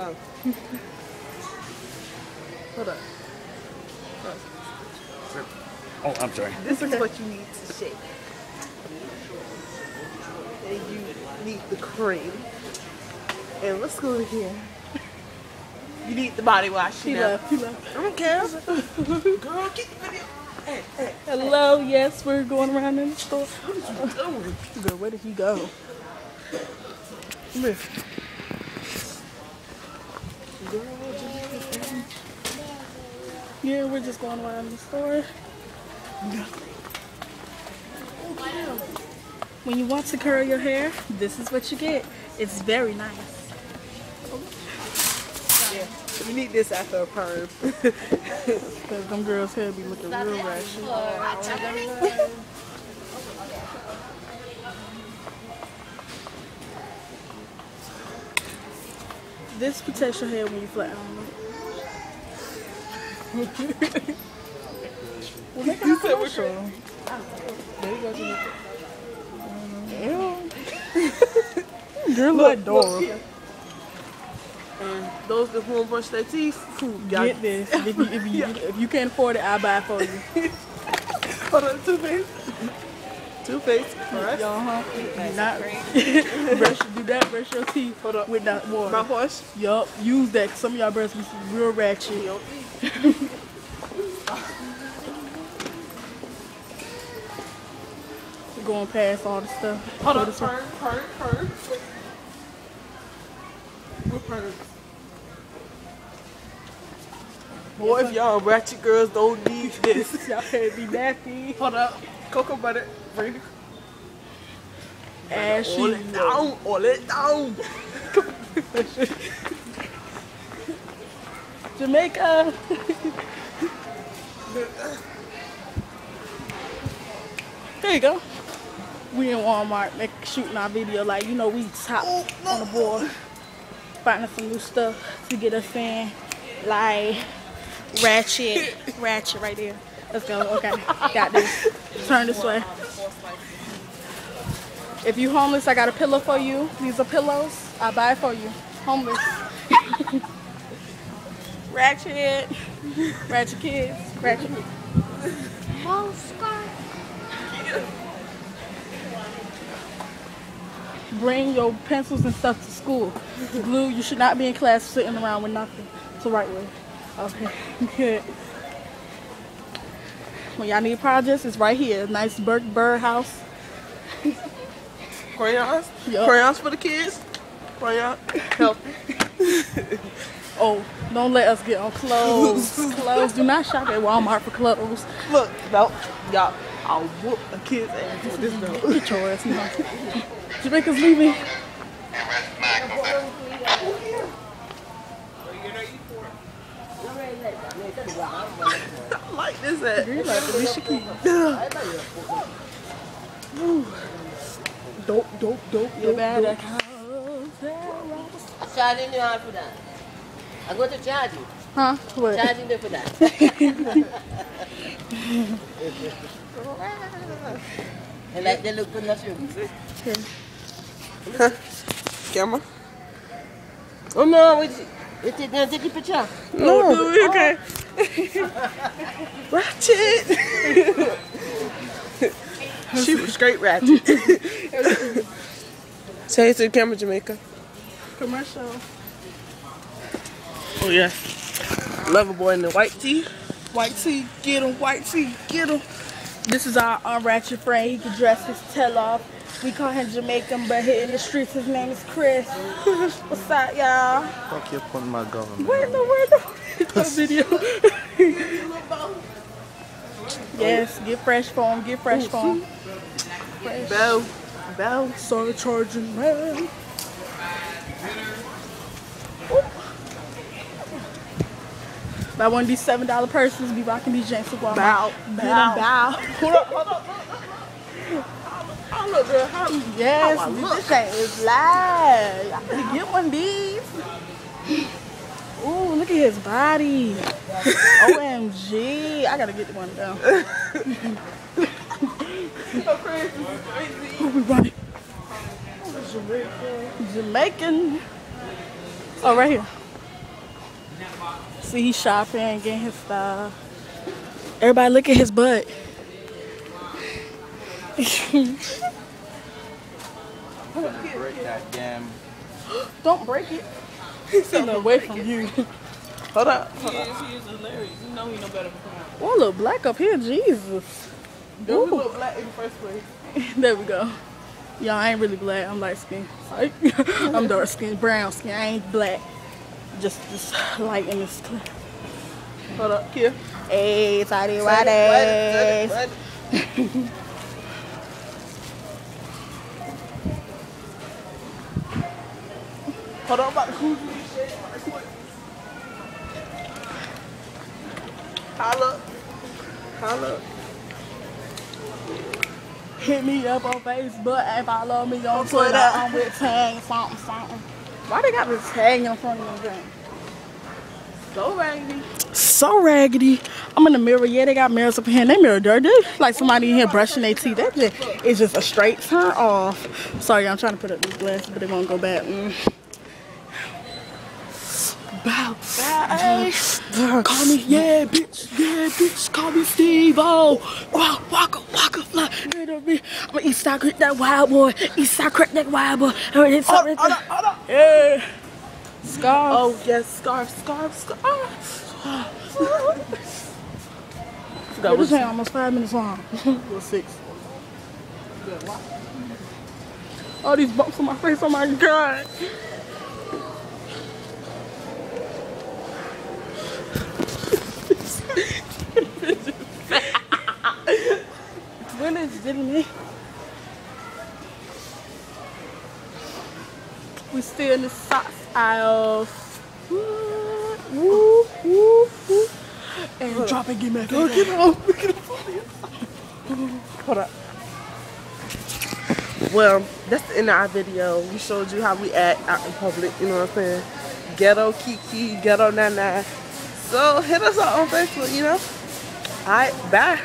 Oh. Hold up. Oh, I'm sorry. This is what you need to shake. And you need the cream. And let's go in here. You need the body wash. He left. I don't care. Girl, get the video. Hey, hey. Hello, yes, we're going around in the store. Girl, where did he go? Come here. Yeah, we're just going around the store. When you want to curl your hair, this is what you get. It's very nice. Yeah, you need this after a perm. Because them girls' hair be looking real ratchet. This protects your hair when you flat iron it. Well, make You said we're sure. There you go, Jamaica. Girl, look adorable. And those that won't brush their teeth, Get this. If you can't afford it, I'll buy it for you. Hold on, toothpaste. Toothpaste. Alright. Do not brush your teeth with that water. Mouthwash? Yup. Use that. Some of y'all breasts be real ratchet. Going past all the stuff. Hold on, perm. What perm? Boy, if y'all ratchet girls don't need this. Y'all hair be nappy. Hold up. Cocoa butter. Bring it. Ashy. All it down. All it down. Jamaica. There you go. We in Walmart shooting our video like, you know, we top on the board. Finding some new stuff to get us in. Like Ratchet right there. Let's go. Okay, got this. Turn this way. If you homeless, I got a pillow for you. These are pillows. I'll buy it for you. Homeless. Ratchet kids. Ratchet. Bring your pencils and stuff to school. Blue, you should not be in class sitting around with nothing. It's the right way. Okay, good. When y'all need projects, it's right here. Nice bird house. Crayons? Yep. Crayons for the kids? Crayon? Help. Oh, don't let us get on clothes. Clothes. Do not shop at Walmart for clothes. Look, no, y'all, I'll whoop a kid's ass with this girl. Get your ass now. Jamaica's leaving. I like this at. You like Alicia Keys. Dope. You're bad at Charging you out for that. I'm going to charge you. Huh? What? Charging them for that. And like they look good enough you. Camera? Oh no, wait. Take a picture. No, dude, okay. Ratchet. She was straight ratchet. Say it to the camera, Jamaica. Commercial. Oh yeah. Lover boy in the white tee. White tee, get him. White tee, get him. This is our unratchet friend. He can dress his tail off. We call him Jamaican, but here in the streets, his name is Chris. What's up, y'all? Fuck you upon my government. Where the video? Yes, get fresh foam, Fresh. Bell. Start charging, man. Buy one of these $7 purses, be rocking these janks with Walmart. Bow. Hold up. Oh, look, girl. Yes, how I look. this thing is live. I can get one of these. Ooh, look at his body. OMG. I gotta get one down. So crazy. Who we running? Jamaican. Oh, right here. see he's shopping, getting his stuff. Everybody look at his butt. Break that damn. Don't break it. He's sitting away from you. Hold up. He is hilarious. You know he no better than him. Oh, look black up here, Jesus. Dude, we look black in the first place. There we go. Y'all, I ain't really black. I'm light skinned. I'm dark skinned, brown skin. I ain't black. Just light in this clip. Hold up, here. Hey, tidy What? Hold on, I'm about to cool you this shit right quick. Holla. Hit me up on Facebook and follow me on Twitter. I'm with tag something. Why they got this tag in front of the thing? So raggedy. So raggedy. I'm in the mirror. Yeah, they got mirrors up here. And they mirror dirty. Like somebody in here brushing their teeth. That is just a straight turn off. Sorry, I'm trying to put up these glasses, but they won't go back. Bow. Call me, yeah, bitch. Call me Steve-O. Walker, fly. I'm an East Side Creek, that wild boy. Hold up. Yeah. Scarf. Oh, yes, scarf. Forgot this ain't almost 5 minutes long. Or 6. All these bumps on my face, oh my God. Twins, didn't it? We still in the socks aisle. Woo. And drop and get back. Get off. Hold up. Well, that's the end of our video. We showed you how we act out in public, you know what I'm saying? Ghetto Kiki, Ghetto Nana. So hit us up on Facebook, you know? Alright, bye.